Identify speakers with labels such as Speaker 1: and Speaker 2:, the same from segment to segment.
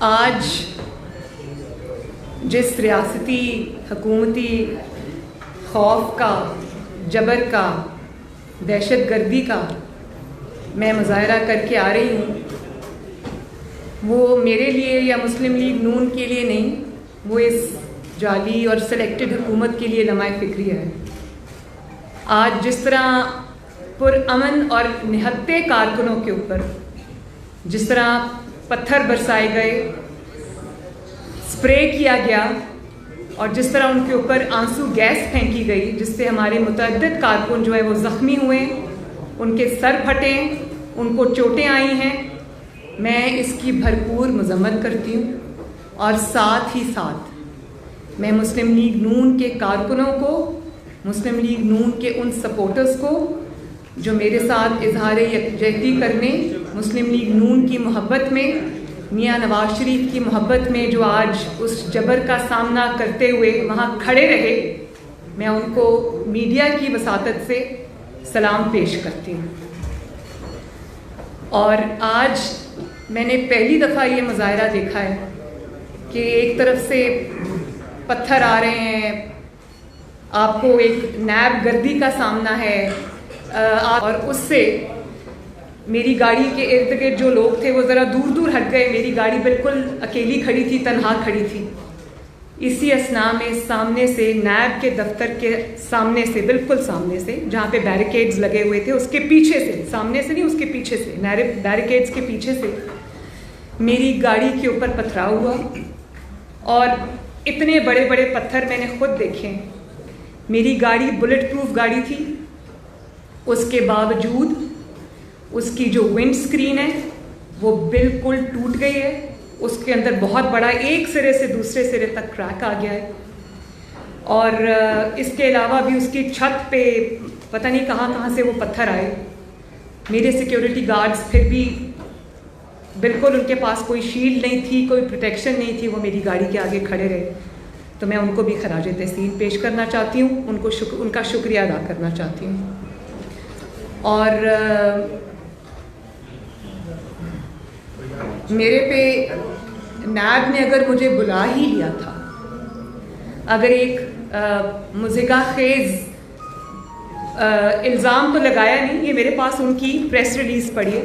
Speaker 1: आज जिस रियासती हुकूमती खौफ का, जबर का, दहशत गर्दी का मैं मुजाहरा करके आ रही हूँ, वो मेरे लिए या मुस्लिम लीग नून के लिए नहीं, वो इस जाली और सिलेक्टेड हुकूमत के लिए लम्हा फ़िक्रिया है। आज जिस तरह पुरअमन और निहत्ते कारकुनों के ऊपर जिस तरह पत्थर बरसाए गए, स्प्रे किया गया और जिस तरह उनके ऊपर आंसू गैस फेंकी गई, जिससे हमारे मुतअद्दिद कारकुन जो है वो ज़ख्मी हुए, उनके सर फटे, उनको चोटें आई हैं, मैं इसकी भरपूर मज़म्मत करती हूँ। और साथ ही साथ मैं मुस्लिम लीग नून के कारकुनों को, मुस्लिम लीग नून के उन सपोर्टर्स को जो मेरे साथ इजहार यकजहती करने, मुस्लिम लीग नून की मोहब्बत में, मियाँ नवाज शरीफ की मोहब्बत में जो आज उस जबर का सामना करते हुए वहाँ खड़े रहे, मैं उनको मीडिया की वसातत से सलाम पेश करती हूँ। और आज मैंने पहली दफ़ा ये मुजाहरा देखा है कि एक तरफ से पत्थर आ रहे हैं, आपको एक नैब गर्दी का सामना है, और उससे मेरी गाड़ी के इर्द गिर्द जो लोग थे वो ज़रा दूर दूर हट गए। मेरी गाड़ी बिल्कुल अकेली खड़ी थी, तन्हा खड़ी थी। इसी असना में सामने से, नैब के दफ्तर के सामने से, बिल्कुल सामने से, जहाँ पे बैरिकेड्स लगे हुए थे, उसके पीछे से, सामने से नहीं उसके पीछे से, बैरिकेड्स के पीछे से मेरी गाड़ी के ऊपर पथराव हुआ। और इतने बड़े बड़े पत्थर मैंने खुद देखे। मेरी गाड़ी बुलेट प्रूफ गाड़ी थी, उसके बावजूद उसकी जो विंड स्क्रीन है वो बिल्कुल टूट गई है। उसके अंदर बहुत बड़ा एक सिरे से दूसरे सिरे तक क्रैक आ गया है। और इसके अलावा भी उसकी छत पे पता नहीं कहाँ से वो पत्थर आए। मेरे सिक्योरिटी गार्ड्स फिर भी बिल्कुल, उनके पास कोई शील्ड नहीं थी, कोई प्रोटेक्शन नहीं थी, वो मेरी गाड़ी के आगे खड़े रहे। तो मैं उनको भी खराज तहसीन पेश करना चाहती हूँ, उनका शुक्रिया अदा करना चाहती हूँ। और मेरे पे नैब ने अगर मुझे बुला ही लिया था, अगर एक मुज़िका खेज़ इल्ज़ाम तो लगाया नहीं, ये मेरे पास उनकी प्रेस रिलीज़ पड़ी है,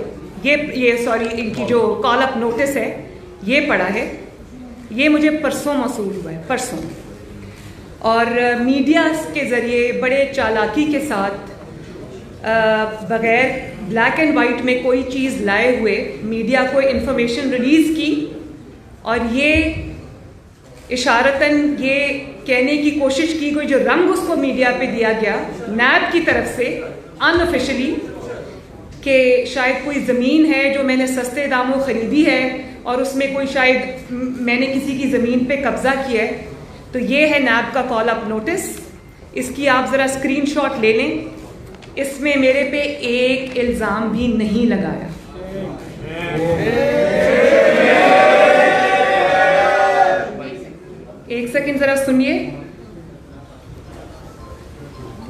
Speaker 1: इनकी जो कॉल अप नोटिस है ये पड़ा है, ये मुझे परसों मौसूल हुआ है, परसों। और मीडिया के ज़रिए बड़े चालाकी के साथ, बग़ैर ब्लैक एंड वाइट में कोई चीज़ लाए हुए मीडिया को इन्फॉर्मेशन रिलीज़ की, और ये इशारतन ये कहने की कोशिश की गई, जो रंग उसको मीडिया पे दिया गया नैब की तरफ से अनऑफिशियली, कि शायद कोई ज़मीन है जो मैंने सस्ते दामों ख़रीदी है और उसमें कोई शायद मैंने किसी की ज़मीन पे कब्ज़ा किया है। तो ये है नैब का कॉल अप नोटिस, इसकी आप ज़रा स्क्रीनशॉट ले लें। इसमें मेरे पे एक इल्ज़ाम भी नहीं लगाया। एक सेकंड ज़रा सुनिए।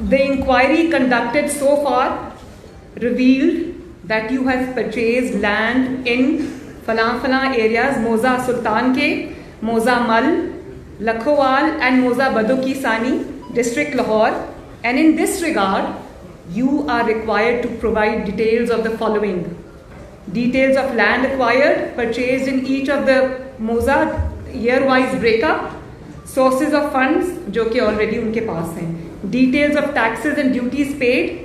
Speaker 1: The inquiry conducted so far revealed that you have purchased land in फलां areas, मोज़ा सुल्तान के, मोज़ा मल, लखोवाल and मोज़ा बदोकी सानी, district Lahore, and in this regard you are required to provide details of the following: details of land acquired, purchased in each of the Moza, year-wise breakup, sources of funds जो कि already उनके पास हैं, details of taxes and duties paid,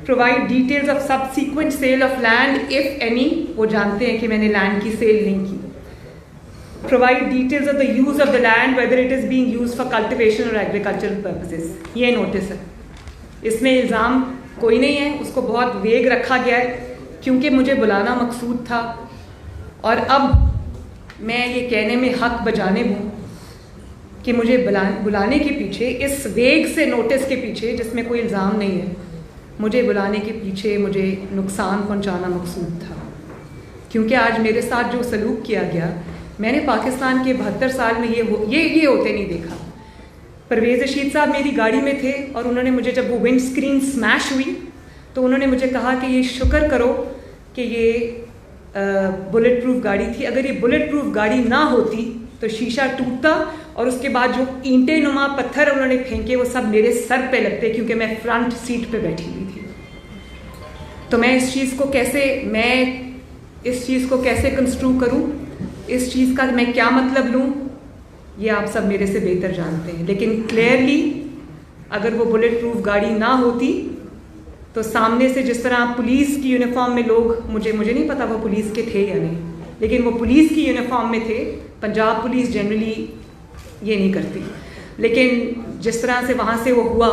Speaker 1: provide details of subsequent sale of land if any, वो जानते हैं कि मैंने land की सेल नहीं की, provide details of the use of the land whether it is being used for cultivation or agricultural purposes। ये notice है, इसमें इल्ज़ाम कोई नहीं है, उसको बहुत वेग रखा गया है क्योंकि मुझे बुलाना मकसूद था। और अब मैं ये कहने में हक बजाने हूँ कि मुझे बुलाने के पीछे, इस वेग से नोटिस के पीछे जिसमें कोई इल्ज़ाम नहीं है, मुझे बुलाने के पीछे मुझे नुकसान पहुंचाना मकसूद था। क्योंकि आज मेरे साथ जो सलूक किया गया, मैंने पाकिस्तान के 72 साल में ये होते नहीं देखा। परवेज़ रशीद साहब मेरी गाड़ी में थे और उन्होंने मुझे, जब वो विंड स्क्रीन स्मैश हुई तो उन्होंने मुझे कहा कि ये शुक्र करो कि ये बुलेट प्रूफ गाड़ी थी। अगर ये बुलेट प्रूफ गाड़ी ना होती तो शीशा टूटता और उसके बाद जो ईंटे नुमा पत्थर उन्होंने फेंके वो सब मेरे सर पे लगते, क्योंकि मैं फ्रंट सीट पे बैठी हुई थी। तो मैं इस चीज़ को कैसे कंस्ट्रू करूं, इस चीज़ का मैं क्या मतलब लूं, ये आप सब मेरे से बेहतर जानते हैं। लेकिन क्लियरली अगर वो बुलेट प्रूफ गाड़ी ना होती तो सामने से जिस तरह पुलिस की यूनिफॉर्म में लोग, मुझे नहीं पता वो पुलिस के थे या नहीं, लेकिन वो पुलिस की यूनिफॉर्म में थे। पंजाब पुलिस जनरली ये नहीं करती, लेकिन जिस तरह से वहाँ से वो हुआ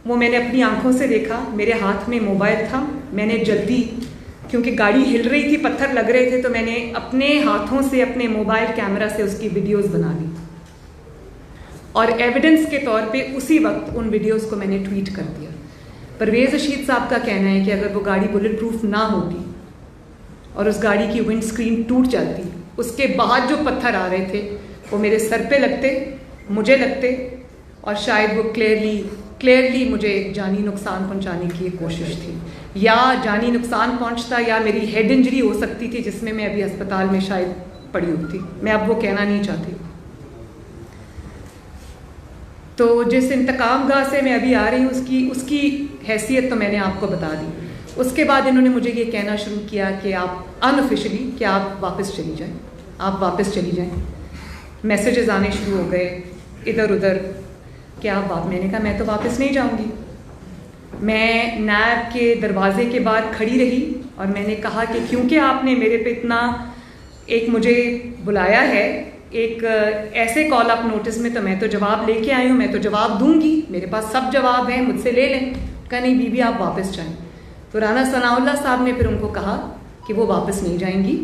Speaker 1: वो मैंने अपनी आंखों से देखा। मेरे हाथ में मोबाइल था, मैंने जल्दी, क्योंकि गाड़ी हिल रही थी, पत्थर लग रहे थे, तो मैंने अपने हाथों से अपने मोबाइल कैमरा से उसकी वीडियोस बना ली और एविडेंस के तौर पे उसी वक्त उन वीडियोस को मैंने ट्वीट कर दिया। परवेज़ रशीद साहब का कहना है कि अगर वो गाड़ी बुलेट प्रूफ ना होती और उस गाड़ी की विंड स्क्रीन टूट जाती, उसके बाद जो पत्थर आ रहे थे वो मेरे सर पे लगते, मुझे लगते, और शायद वो क्लियरली मुझे जानी नुकसान पहुंचाने की कोशिश थी, या जानी नुकसान पहुंचता या मेरी हेड इंजरी हो सकती थी जिसमें मैं अभी अस्पताल में शायद पड़ी होती। मैं अब वो कहना नहीं चाहती। तो जिस इंतकाम गाह से मैं अभी आ रही हूँ उसकी हैसियत तो मैंने आपको बता दी। उसके बाद इन्होंने मुझे ये कहना शुरू किया कि आप अनऑफिशियली कि आप वापस चली जाएं, आप वापस चली जाएं। मैसेजेस आने शुरू हो गए इधर उधर कि आप मैंने कहा मैं तो वापस नहीं जाऊंगी। मैं नैब के दरवाजे के बाहर खड़ी रही और मैंने कहा कि क्योंकि आपने मेरे पे इतना एक मुझे बुलाया है एक ऐसे कॉल अप नोटिस में, तो मैं तो जवाब लेके आई हूँ, मैं तो जवाब दूंगी, मेरे पास सब जवाब हैं, मुझसे ले लें। कहा नहीं बीबी आप वापस जाएं। तो राना सनाउल्लाह साहब ने फिर उनको कहा कि वो वापस नहीं जाएंगी,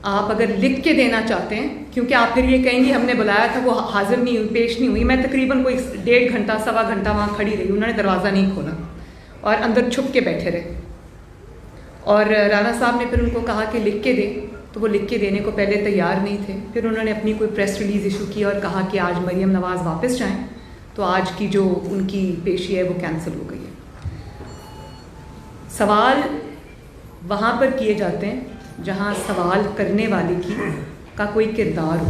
Speaker 1: आप अगर लिख के देना चाहते हैं, क्योंकि आप फिर ये कहेंगी हमने बुलाया था वो हाजिर नहीं हुई, पेश नहीं हुई। मैं तकरीबन कोई 1.5 घंटा 1.25 घंटा वहाँ खड़ी रही, उन्होंने दरवाज़ा नहीं खोला और अंदर छुप के बैठे रहे। और राना साहब ने फिर उनको कहा कि लिख के दें, तो वो लिख के देने को पहले तैयार नहीं थे। फिर उन्होंने अपनी कोई प्रेस रिलीज़ इशू की और कहा कि आज मरियम नवाज़ वापस जाएं, तो आज की जो उनकी पेशी है वो कैंसिल हो गई है। सवाल वहाँ पर किए जाते हैं जहाँ सवाल करने वाले का कोई किरदार हो।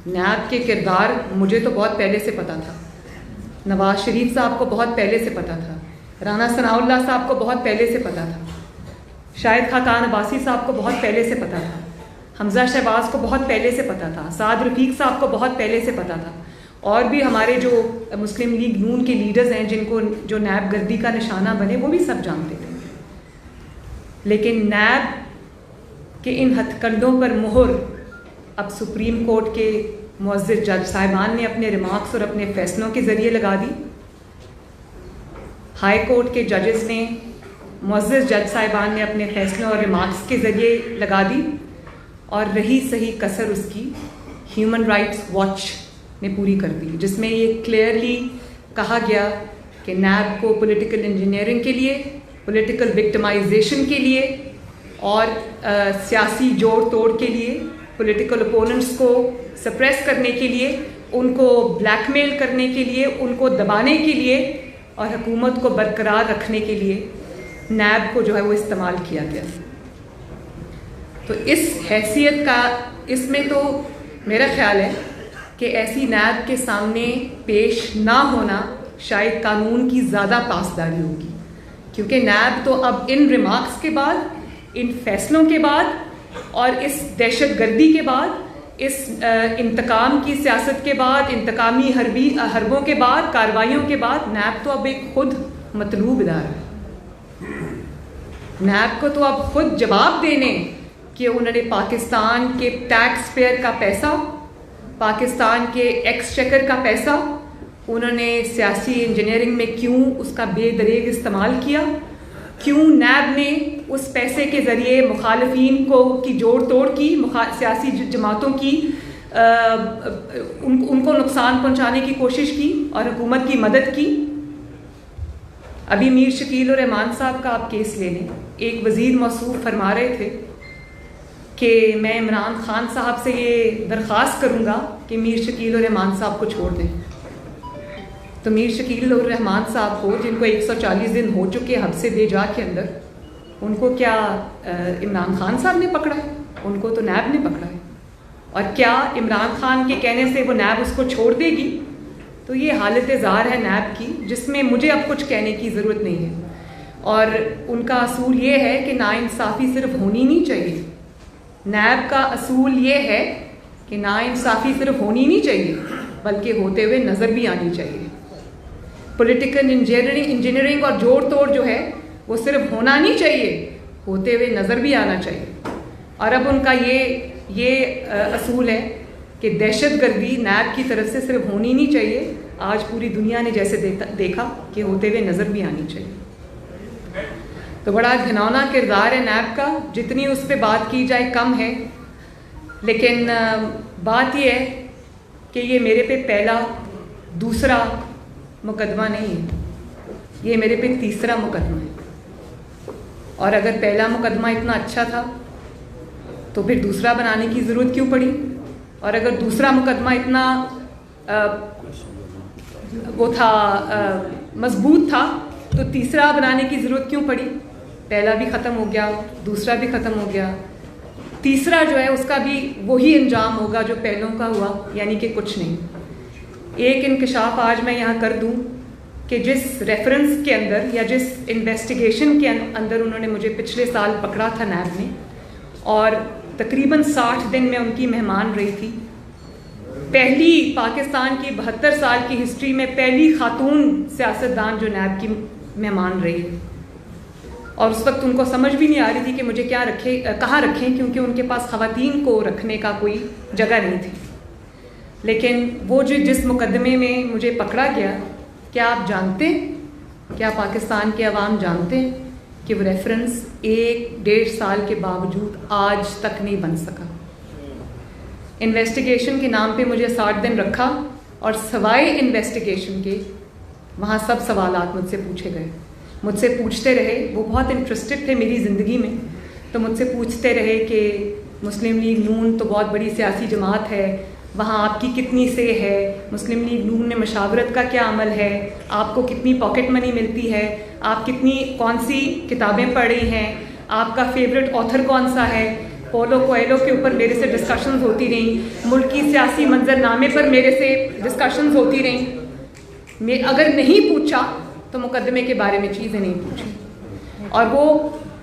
Speaker 1: नैब के किरदार मुझे तो बहुत पहले से पता था, नवाज शरीफ साहब को बहुत पहले से पता था, राना सनाउल्लाह साहब को बहुत पहले से पता था, शाहिद खाकान अब्बासी साहब को बहुत पहले से पता था, हमजा शहबाज को बहुत पहले से पता था, साद रफीक साहब को बहुत पहले से पता था, और भी हमारे जो मुस्लिम लीग नून के लीडर्स हैं जिनको जो नैब गर्दी का निशाना बने वो भी सब जानते थे। लेकिन नैब के इन हथकंडों पर मुहर अब सुप्रीम कोर्ट के मुअज़्ज़िज़ जज साहिबान ने अपने रिमार्क्स और अपने फैसलों के ज़रिए लगा दी। हाई कोर्ट के जजेस ने, मुअज़्ज़िज़ जज साहिबान ने अपने फैसलों और रिमार्क्स के ज़रिए लगा दी, और रही सही कसर उसकी ह्यूमन राइट्स वॉच ने पूरी कर दी, जिसमें ये क्लियरली कहा गया कि नैब को पॉलिटिकल इंजीनियरिंग के लिए, पॉलिटिकल विक्टिमाइजेशन के लिए और सियासी जोड़ तोड़ के लिए, पॉलिटिकल ओपोनेंट्स को सप्रेस करने के लिए, उनको ब्लैकमेल करने के लिए, उनको दबाने के लिए और हुकूमत को बरकरार रखने के लिए नैब को जो है वो इस्तेमाल किया गया। तो इस हैसियत का, इसमें तो मेरा ख्याल है कि ऐसी नैब के सामने पेश ना होना शायद कानून की ज़्यादा पासदारी होगी, क्योंकि नैब तो अब इन रिमार्क्स के बाद, इन फैसलों के बाद और इस दहशतगर्दी के बाद, इस इंतकाम की सियासत के बाद, इंतकामी हरबों के बाद, कार्रवाइयों के बाद नैब तो अब एक खुद मतलूब इदारा है। नैब को तो अब खुद जवाब देने कि उन्होंने पाकिस्तान के टैक्स पेयर का पैसा, पाकिस्तान के एक्सचेकर का पैसा उन्होंने सियासी इंजीनियरिंग में क्यों उसका बेदरेग इस्तेमाल किया, क्यों नैब ने उस पैसे के ज़रिए मुखालिफिन को की जोड़ तोड़ की, सियासी जमातों की उनको नुकसान पहुंचाने की कोशिश की और हुकूमत की मदद की। अभी मीर शकील और रहमान साहब का आप केस ले लें, एक वज़ीर मौसूफ फरमा रहे थे कि मैं इमरान खान साहब से ये दरख्वास्त करूँगा कि मीर शकील और रहमान साहब को छोड़ दें। तो मीर शकील और रहमान साहब को, जिनको 140 दिन हो चुके हब्से बेजा के अंदर, उनको क्या इमरान खान साहब ने पकड़ा है? उनको तो नैब ने पकड़ा है। और क्या इमरान खान के कहने से वो नैब उसको छोड़ देगी? तो ये हालत ज़ार है नैब की, जिसमें मुझे अब कुछ कहने की ज़रूरत नहीं है। और उनका असूल ये है कि नाइंसाफ़ी सिर्फ होनी नहीं चाहिए। नैब का असूल ये है कि नाइंसाफ़ी सिर्फ होनी नहीं चाहिए, बल्कि होते हुए नज़र भी आनी चाहिए। पॉलिटिकल इंजीनियरिंग और जोड़ तोड़ जो है वो सिर्फ होना नहीं चाहिए, होते हुए नज़र भी आना चाहिए। और अब उनका ये असूल है कि दहशतगर्दी नैब की तरफ से सिर्फ होनी नहीं चाहिए, आज पूरी दुनिया ने जैसे देखा कि होते हुए नज़र भी आनी चाहिए। तो बड़ा घिनौना किरदार है नैब का, जितनी उस पर बात की जाए कम है। लेकिन बात यह है कि ये मेरे पे पहला दूसरा मुकदमा नहीं है, ये मेरे पे तीसरा मुकदमा है। और अगर पहला मुकदमा इतना अच्छा था तो फिर दूसरा बनाने की ज़रूरत क्यों पड़ी? और अगर दूसरा मुकदमा इतना मजबूत था तो तीसरा बनाने की ज़रूरत क्यों पड़ी? पहला भी ख़त्म हो गया, दूसरा भी ख़त्म हो गया, तीसरा जो है उसका भी वही अंजाम होगा जो पहलों का हुआ, यानी कि कुछ नहीं। एक इंकशाफ आज मैं यहाँ कर दूँ कि जिस रेफरेंस के अंदर या जिस इन्वेस्टिगेशन के अंदर उन्होंने मुझे पिछले साल पकड़ा था नैब ने, और तकरीबन 60 दिन में उनकी मेहमान रही थी, पहली पाकिस्तान की 72 साल की हिस्ट्री में पहली खातून सियासतदान जो नैब की मेहमान रही है। और उस वक्त उनको समझ भी नहीं आ रही थी कि मुझे कहाँ रखें, क्योंकि उनके पास ख़वातीन को रखने का कोई जगह नहीं थी। लेकिन वो जिस मुकदमे में मुझे पकड़ा गया, क्या आप जानते हैं, क्या पाकिस्तान के अवाम जानते हैं कि वो रेफरेंस 1-1.5 साल के बावजूद आज तक नहीं बन सका? इन्वेस्टिगेशन के नाम पे मुझे 60 दिन रखा, और सवाए इन्वेस्टिगेशन के वहाँ सब सवालात मुझसे पूछे गए, मुझसे पूछते रहे। वो बहुत इंटरेस्टेड थे मेरी ज़िंदगी में, तो मुझसे पूछते रहे कि मुस्लिम लीग नून तो बहुत बड़ी सियासी जमात है, वहाँ आपकी कितनी से है, मुस्लिम लीग नून में मशावरत का क्या अमल है, आपको कितनी पॉकेट मनी मिलती है, आप कौन सी किताबें पढ़ी हैं, आपका फेवरेट ऑथर कौन सा है। पोलो कोएलो के ऊपर मेरे से डिस्कशंस होती रहीं, मुल्क की सियासी मंजरनामे पर मेरे से डिस्कशंस होती रहीं। मैं अगर नहीं पूछा तो मुकदमे के बारे में चीज़ें नहीं पूछी। और वो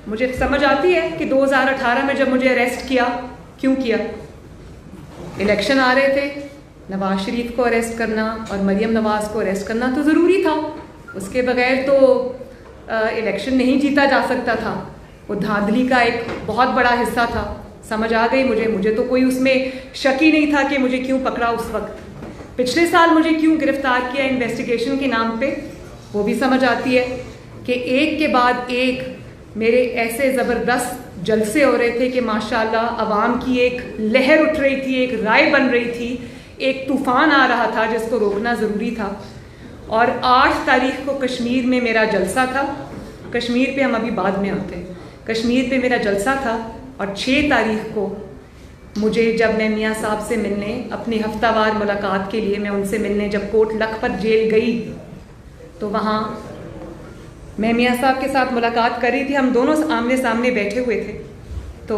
Speaker 1: मुझे समझ आती है कि 2018 में जब मुझे अरेस्ट किया, क्यों किया? इलेक्शन आ रहे थे, नवाज शरीफ को अरेस्ट करना और मरियम नवाज को अरेस्ट करना तो ज़रूरी था, उसके बगैर तो इलेक्शन नहीं जीता जा सकता था। वो धांधली का एक बहुत बड़ा हिस्सा था। समझ आ गई मुझे तो कोई उसमें शक ही नहीं था कि मुझे क्यों पकड़ा उस वक्त। पिछले साल मुझे क्यों गिरफ्तार किया इन्वेस्टिगेशन के नाम पे, वो भी समझ आती है कि एक के बाद एक मेरे ऐसे ज़बरदस्त जलसे हो रहे थे कि माशाल्लाह अवाम की एक लहर उठ रही थी, एक राय बन रही थी, एक तूफ़ान आ रहा था जिसको रोकना ज़रूरी था। और 8 तारीख को कश्मीर में मेरा जलसा था। कश्मीर पे हम अभी बाद में आते हैं। कश्मीर पे मेरा जलसा था और 6 तारीख को मुझे, जब मैं मियाँ साहब से मिलने, अपनी हफ्तावार मुलाकात के लिए मैं उनसे मिलने जब कोट लखपत जेल गई, तो वहाँ मैं मियाँ साहब के साथ मुलाकात कर रही थी। हम दोनों आमने सामने बैठे हुए थे। तो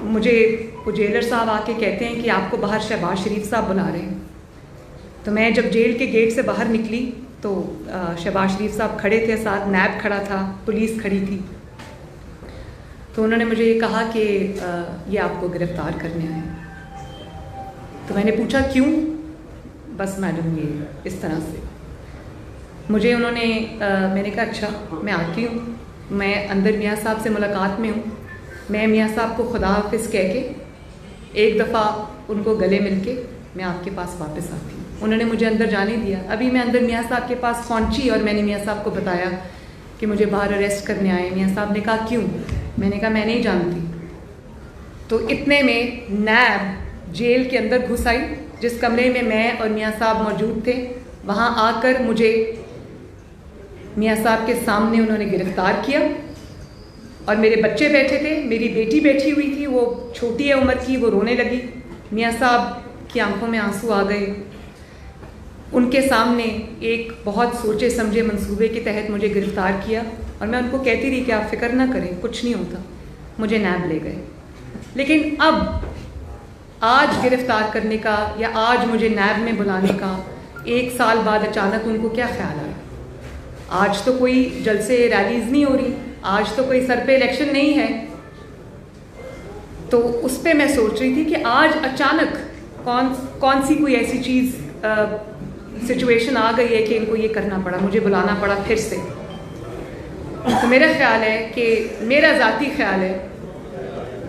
Speaker 1: मुझे वो जेलर साहब आके कहते हैं कि आपको बाहर शहबाज शरीफ साहब बुला रहे हैं। तो मैं जब जेल के गेट से बाहर निकली तो शहबाज शरीफ साहब खड़े थे, साथ नैब खड़ा था, पुलिस खड़ी थी। तो उन्होंने मुझे ये कहा कि ये आपको गिरफ़्तार करने आए। तो मैंने पूछा क्यों? बस मैडम ये इस तरह से मुझे उन्होंने मैंने कहा अच्छा मैं आती हूँ, मैं अंदर मियाँ साहब से मुलाकात में हूँ। मैं मियाँ साहब को खुदा हाफिज़ कह के एक दफ़ा उनको गले मिल के मैं आपके पास वापस आती हूँ। उन्होंने मुझे अंदर जाने दिया। अभी मैं अंदर मियाँ साहब के पास पहुँची और मैंने मियाँ साहब को बताया कि मुझे बाहर अरेस्ट करने आए। मियाँ साहब ने कहा क्यों? मैंने कहा मैं नहीं जानती। तो इतने में नैब जेल के अंदर घुस आई, जिस कमरे में मैं और मियाँ साहब मौजूद थे। वहाँ आकर मुझे मियाँ साहब के सामने उन्होंने गिरफ़्तार किया और मेरे बच्चे बैठे थे, मेरी बेटी बैठी हुई थी, वो छोटी है उम्र की, वो रोने लगी। मियाँ साहब की आंखों में आंसू आ गए। उनके सामने एक बहुत सोचे समझे मंसूबे के तहत मुझे गिरफ़्तार किया और मैं उनको कहती रही कि आप फिक्र ना करें, कुछ नहीं होता। मुझे नैब ले गए। लेकिन अब आज गिरफ्तार करने का या आज मुझे नैब में बुलाने का 1 साल बाद अचानक उनको क्या ख्याल आया? आज तो कोई जलसे रैलीज नहीं हो रही, आज तो कोई सर पे इलेक्शन नहीं है। तो उस पर मैं सोच रही थी कि आज अचानक कौन सी कोई ऐसी चीज़ सिचुएशन आ गई है कि इनको ये करना पड़ा, मुझे बुलाना पड़ा फिर से। तो मेरा ख्याल है कि मेरा ज़ाती ख्याल है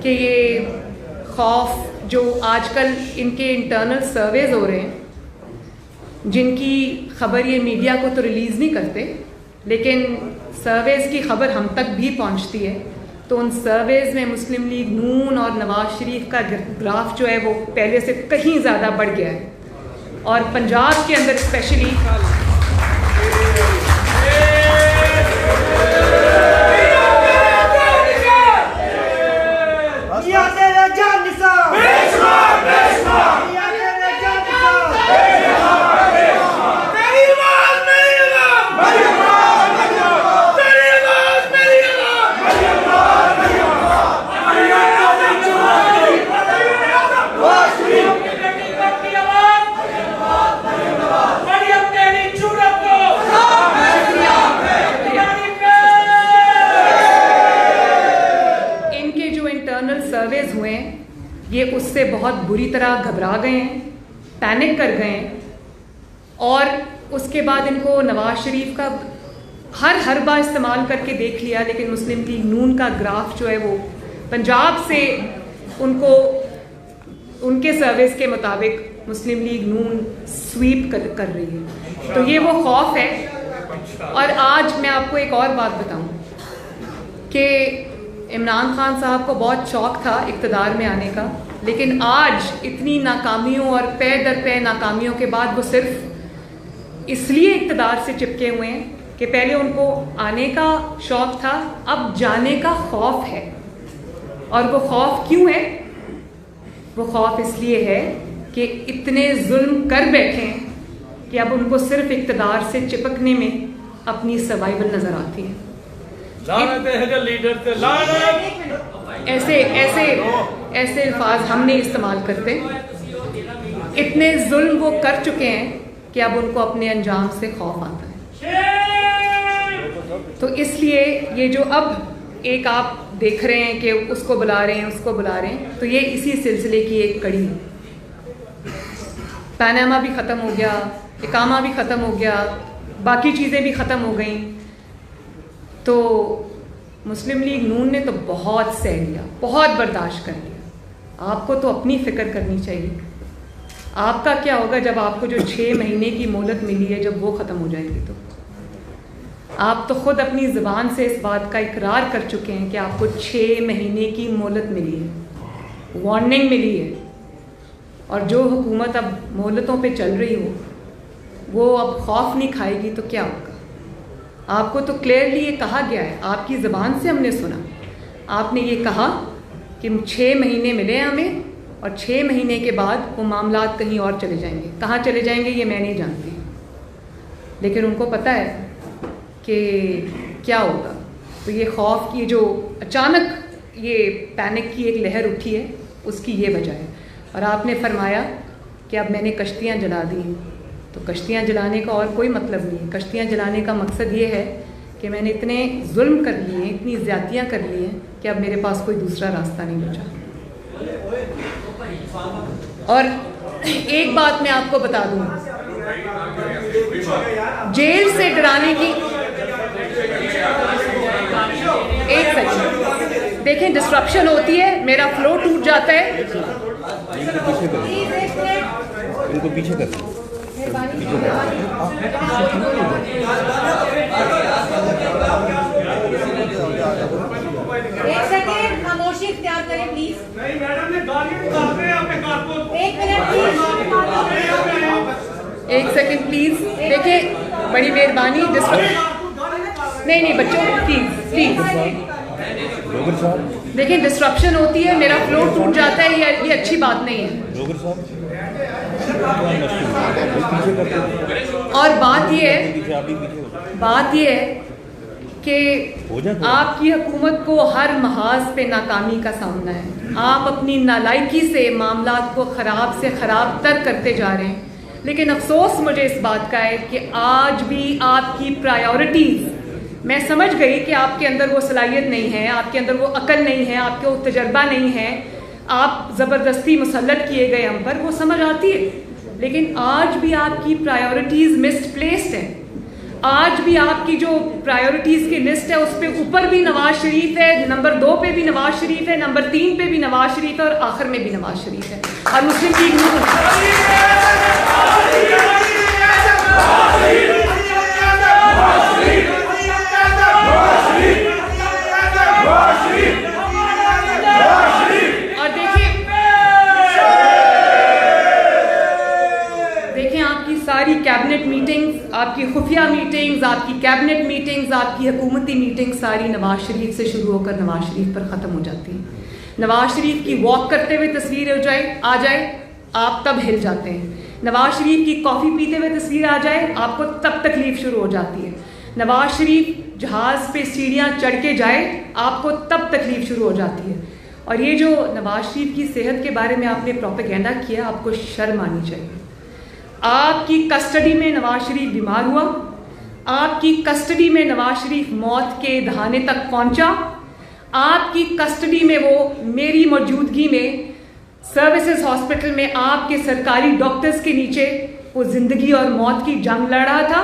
Speaker 1: कि ये खौफ जो आजकल इनके इंटरनल सर्वेज हो रहे हैं, जिनकी खबर ये मीडिया को तो रिलीज़ नहीं करते, लेकिन सर्वेज़ की खबर हम तक भी पहुंचती है, तो उन सर्वेज़ में मुस्लिम लीग नून और नवाज शरीफ का ग्राफ जो है वो पहले से कहीं ज़्यादा बढ़ गया है। और पंजाब के अंदर स्पेशली सर्वेज हुए हैं, ये उससे बहुत बुरी तरह घबरा गए हैं, पैनिक कर गए हैं। और उसके बाद इनको नवाज शरीफ का हर बार इस्तेमाल करके देख लिया, लेकिन मुस्लिम लीग नून का ग्राफ जो है वो पंजाब से उनको उनके सर्वेस के मुताबिक मुस्लिम लीग नून स्वीप कर रही है। तो ये वो खौफ है। और आज मैं आपको एक और बात बताऊं कि इमरान खान साहब को बहुत शौक था इक़्तिदार में आने का, लेकिन आज इतनी नाकामियों और पे दर पे नाकामियों के बाद वो सिर्फ इसलिए इक़्तिदार से चिपके हुए हैं कि पहले उनको आने का शौक था, अब जाने का खौफ है। और वो खौफ क्यों है? वो खौफ इसलिए है कि इतने जुल्म कर बैठे हैं कि अब उनको सिर्फ इक़्तिदार से चिपकने में अपनी सर्वाइवल नज़र आती है। ऐसे ऐसे ऐसे अल्फाज हम नहीं इस्तेमाल करते। इतने जुल्म वो कर चुके हैं कि अब उनको अपने अंजाम से खौफ आता है। तो इसलिए ये जो अब एक आप देख रहे हैं कि उसको बुला रहे हैं, उसको बुला रहे हैं, तो ये इसी सिलसिले की एक कड़ी है। पैनामा भी ख़त्म हो गया, इकामा भी ख़त्म हो गया, बाकी चीज़ें भी ख़त्म हो गई। तो मुस्लिम लीग नून ने तो बहुत सह लिया, बहुत बर्दाश्त कर लिया। आपको तो अपनी फ़िक्र करनी चाहिए। आपका क्या होगा जब आपको जो 6 महीने की मोहलत मिली है, जब वो ख़त्म हो जाएगी? तो आप तो ख़ुद अपनी ज़ुबान से इस बात का इकरार कर चुके हैं कि आपको 6 महीने की मोहलत मिली है, वार्निंग मिली है। और जो हुकूमत अब मोहलतों पे चल रही हो, वो अब खौफ नहीं खाएगी तो क्या होगा? आपको तो क्लियरली ये कहा गया है, आपकी ज़बान से हमने सुना, आपने ये कहा कि 6 महीने मिले हमें और 6 महीने के बाद वो मामलात कहीं और चले जाएंगे। कहाँ चले जाएंगे ये मैं नहीं जानती, लेकिन उनको पता है कि क्या होगा। तो ये खौफ की जो अचानक ये पैनिक की एक लहर उठी है, उसकी ये वजह है। और आपने फरमाया कि अब मैंने कश्तियाँ जला दी हैं, तो कश्तियाँ जलाने का और कोई मतलब नहीं है। कश्तियाँ जलाने का मकसद ये है कि मैंने इतने जुल्म कर लिए हैं, इतनी ज़्यादतियाँ कर ली हैं कि अब मेरे पास कोई दूसरा रास्ता नहीं बचा। और एक बात मैं आपको बता दूँ, जेल से डराने की, एक सेकंड देखें, डिस्ट्रप्शन होती है, मेरा फ्लो टूट जाता है।
Speaker 2: इनको पीछे कर
Speaker 3: एक सेकंड खामोशी इख्तियार करें प्लीज।
Speaker 4: नहीं मैडम ने गालियां निकाल रहे हैं अपने कार को।
Speaker 3: एक मिनट प्लीज,
Speaker 1: एक सेकंड प्लीज। देखिए बड़ी मेहरबानी, नहीं बच्चों प्लीज प्लीज देखिए, डिस्ट्रप्शन होती है, मेरा फ्लो टूट जाता है, ये अच्छी बात नहीं है। और बात ये है कि आपकी हुकूमत को हर महाज पे नाकामी का सामना है। आप अपनी नालायकी से मामलात को ख़राब से ख़राब तर करते जा रहे हैं। लेकिन अफसोस मुझे इस बात का है कि आज भी आपकी प्रायोरिटीज़, मैं समझ गई कि आपके अंदर वो सलाहियत नहीं है, आपके अंदर वो अकल नहीं है, आपके वो तजर्बा नहीं है, आप ज़बरदस्ती मुसल्लत किए गए हम पर, वो समझ आती है। लेकिन आज भी आपकी प्रायोरिटीज़ मिसप्लेस्ड हैं। आज भी आपकी जो प्रायोरिटीज़ की लिस्ट है उस पर ऊपर भी नवाज शरीफ है, नंबर 2 पे भी नवाज शरीफ है, नंबर 3 पे भी नवाज शरीफ है और आखिर में भी नवाज शरीफ है और मुस्लिम लीग नून। और देखें आपकी सारी कैबिनेट मीटिंग्स, आपकी खुफिया मीटिंग्स, आपकी कैबिनेट मीटिंग्स, आपकी हुकूमती मीटिंग सारी नवाज शरीफ से शुरू होकर नवाज शरीफ पर ख़त्म हो जाती है। नवाज शरीफ की वॉक करते हुए तस्वीर आ जाए आप तब हिल जाते हैं। नवाज शरीफ की कॉफ़ी पीते हुए तस्वीर आ जाए आपको तब तकलीफ शुरू हो जाती है। नवाज शरीफ जहाज़ पे सीढ़ियाँ चढ़ के जाए आपको तब तकलीफ शुरू हो जाती है। और ये जो नवाज शरीफ की सेहत के बारे में आपने प्रोपेगेंडा किया, आपको शर्म आनी चाहिए। आपकी कस्टडी में नवाज शरीफ बीमार हुआ, आपकी कस्टडी में नवाज शरीफ मौत के दहाने तक पहुंचा, आपकी कस्टडी में वो मेरी मौजूदगी में सर्विसेज हॉस्पिटल में आपके सरकारी डॉक्टर्स के नीचे वो जिंदगी और मौत की जंग लड़ रहा था।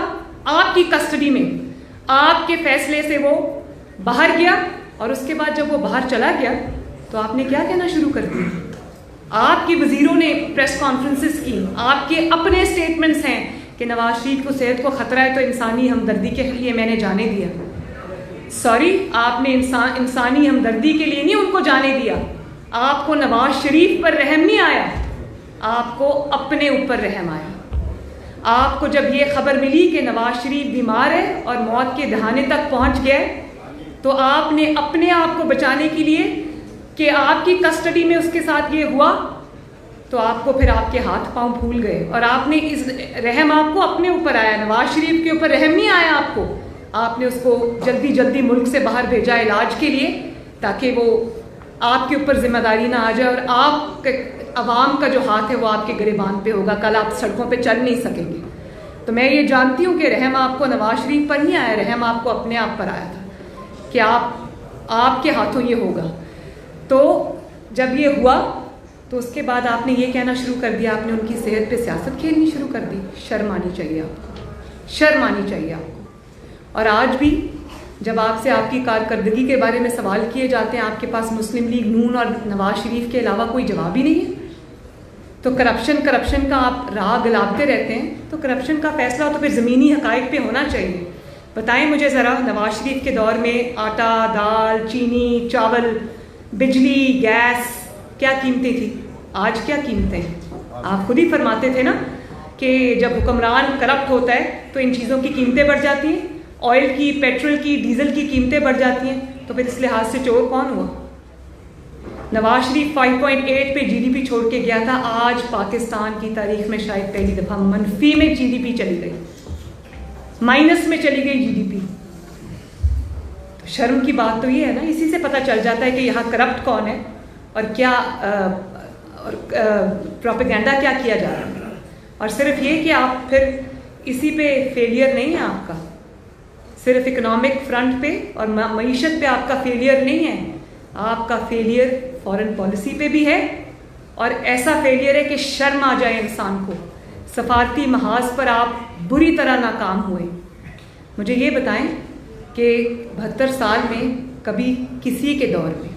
Speaker 1: आपकी कस्टडी में आपके फैसले से वो बाहर गया और उसके बाद जब वो बाहर चला गया तो आपने क्या कहना शुरू कर दिया। आपके वजीरों ने प्रेस कॉन्फ्रेंसेस की, आपके अपने स्टेटमेंट्स हैं कि नवाज शरीफ को सेहत को खतरा है तो इंसानी हमदर्दी के लिए मैंने जाने दिया। सॉरी, आपने इंसानी हमदर्दी के लिए नहीं उनको जाने दिया। आपको नवाज शरीफ पर रहम नहीं आया, आपको अपने ऊपर रहम आया। आपको जब ये खबर मिली कि नवाज शरीफ बीमार है और मौत के दहाने तक पहुंच गया तो आपने अपने आप को बचाने के लिए कि आपकी कस्टडी में उसके साथ ये हुआ तो आपको फिर आपके हाथ पांव फूल गए और आपने इस रहम आपको अपने ऊपर आया। नवाज शरीफ के ऊपर रहम नहीं आया आपको, आपने उसको जल्दी जल्दी मुल्क से बाहर भेजा इलाज के लिए ताकि वो आपके ऊपर जिम्मेदारी ना आ जाए और आप अवाम का जो हाथ है वो आपके गिरेबान पे होगा, कल आप सड़कों पे चल नहीं सकेंगे। तो मैं ये जानती हूँ कि रहम आपको नवाज शरीफ पर नहीं आया, रहम आपको अपने आप पर आया था कि आपके हाथों ये होगा। तो जब ये हुआ तो उसके बाद आपने ये कहना शुरू कर दिया, आपने उनकी सेहत पे सियासत खेलनी शुरू कर दी। शर्म आनी चाहिए आपको, शर्म आनी चाहिए आपको। और आज भी जब आपसे आपकी कारकर्दगी के बारे में सवाल किए जाते हैं आपके पास मुस्लिम लीग नून और नवाज शरीफ के अलावा कोई जवाब ही नहीं है। तो करप्शन का आप राह गलाबते रहते हैं। तो करप्शन का फैसला तो फिर ज़मीनी हक़ाइक़ पे होना चाहिए। बताएं मुझे ज़रा, नवाज शरीफ के दौर में आटा, दाल, चीनी, चावल, बिजली, गैस क्या कीमतें थी, आज क्या कीमतें हैं? आप खुद ही फरमाते थे ना कि जब हुक्मरान करप्ट होता है तो इन चीज़ों की कीमतें बढ़ जाती हैं, ऑयल की, पेट्रोल की, डीजल की कीमतें बढ़ जाती हैं। तो फिर इस लिहाज से चोर कौन हुआ? नवाज शरीफ 5.8 पे जीडीपी छोड़ के गया था। आज पाकिस्तान की तारीख में शायद पहली दफ़ा मनफी में जीडीपी चली गई, माइनस में चली गई जीडीपी। तो शर्म की बात तो ये है ना, इसी से पता चल जाता है कि यहाँ करप्ट कौन है और क्या प्रोपेगेंडा क्या किया जा रहा है। और सिर्फ ये कि आप फिर इसी पे फेलियर नहीं है आपका, सिर्फ इकोनॉमिक फ्रंट पे और मईशत पे आपका फेलियर नहीं है, आपका फेलियर फॉरेन पॉलिसी पे भी है। और ऐसा फेलियर है कि शर्म आ जाए इंसान को। सफारती महाज पर आप बुरी तरह नाकाम हुए। मुझे ये बताएं कि 72 साल में कभी किसी के दौर में,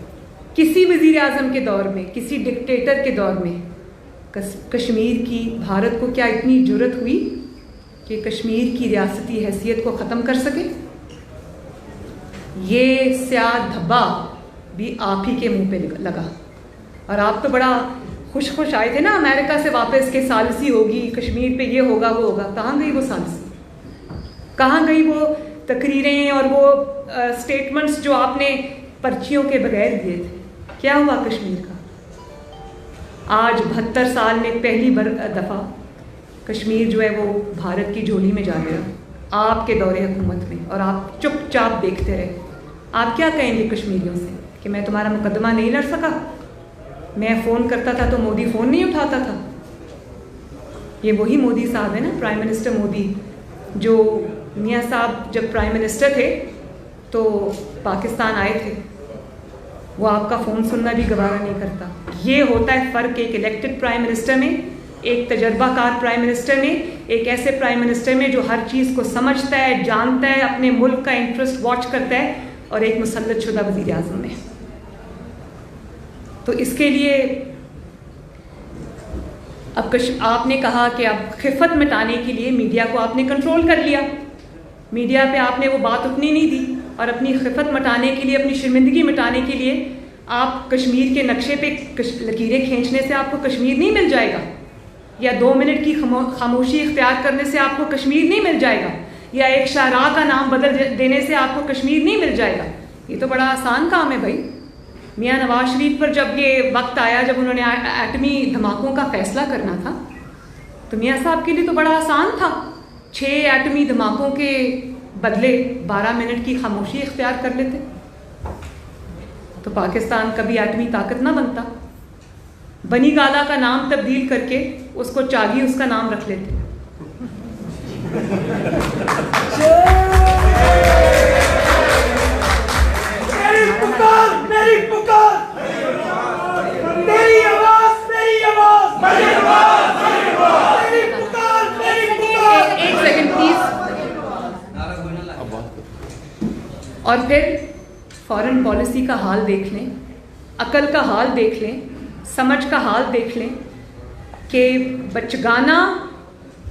Speaker 1: किसी वज़ीर आज़म के दौर में, किसी डिक्टेटर के दौर में कश्मीर की, भारत को क्या इतनी जुर्रत हुई कि कश्मीर की रियासती हैसियत को ख़त्म कर सके? ये स्याह धब्बा भी आप ही के मुंह पे लगा। और आप तो बड़ा खुश आए थे ना अमेरिका से वापस के सालसी होगी, कश्मीर पे ये होगा वो होगा। कहाँ गई वो सालसी? कहाँ गई वो तकरीरें और वो स्टेटमेंट्स जो आपने पर्चियों के बगैर दिए थे? क्या हुआ कश्मीर का? आज 72 साल में पहली दफ़ा कश्मीर जो है वो भारत की झोली में जा गया। आपके दौरे हुकूमत में, और आप चुपचाप देखते रहे। आप क्या कहेंगे कश्मीरियों से कि मैं तुम्हारा मुकदमा नहीं लड़ सका, मैं फ़ोन करता था तो मोदी फ़ोन नहीं उठाता था। ये वही मोदी साहब है ना, प्राइम मिनिस्टर मोदी, जो मियाँ साहब जब प्राइम मिनिस्टर थे तो पाकिस्तान आए थे, वो आपका फ़ोन सुनना भी गवारा नहीं करता। ये होता है फ़र्क एक इलेक्टेड प्राइम मिनिस्टर में, एक तजर्बाकार प्राइम मिनिस्टर में, एक ऐसे प्राइम मिनिस्टर में जो हर चीज़ को समझता है, जानता है, अपने मुल्क का इंटरेस्ट वॉच करता है, और एक मुसल्लत शुदा वज़ीर आज़म में। तो इसके लिए अब आपने कहा कि अब खिफत मिटाने के लिए मीडिया को आपने कंट्रोल कर लिया, मीडिया पे आपने वो बात उठनी नहीं दी, और अपनी खिफत मिटाने के लिए, अपनी शर्मिंदगी मिटाने के लिए आप कश्मीर के नक्शे पे लकीरें खींचने से आपको कश्मीर नहीं मिल जाएगा, या 2 मिनट की खामोशी इख्तियार करने से आपको कश्मीर नहीं मिल जाएगा, या एक शाहराह का नाम बदल देने से आपको कश्मीर नहीं मिल जाएगा। ये तो बड़ा आसान काम है भाई। मियाँ नवाज शरीफ पर जब ये वक्त आया, जब उन्होंने एटमी धमाकों का फैसला करना था, तो मियाँ साहब के लिए तो बड़ा आसान था, 6 एटमी धमाकों के बदले 12 मिनट की खामोशी इख्तियार कर लेते, तो पाकिस्तान कभी एटमी ताकत ना बनता। बनी गाला का नाम तब्दील करके उसको चागी उसका नाम रख लेते।
Speaker 4: मेरी पुकार, मेरी आवाज, मेरी आवाज, मेरी आवाज, मेरी आवाज, मेरी पुकार, मेरी पुकार।
Speaker 1: एक सेकंड प्लीज। और फिर फॉरेन पॉलिसी का हाल देख लें, अकल का हाल देख लें, समझ का हाल देख लें कि बचगाना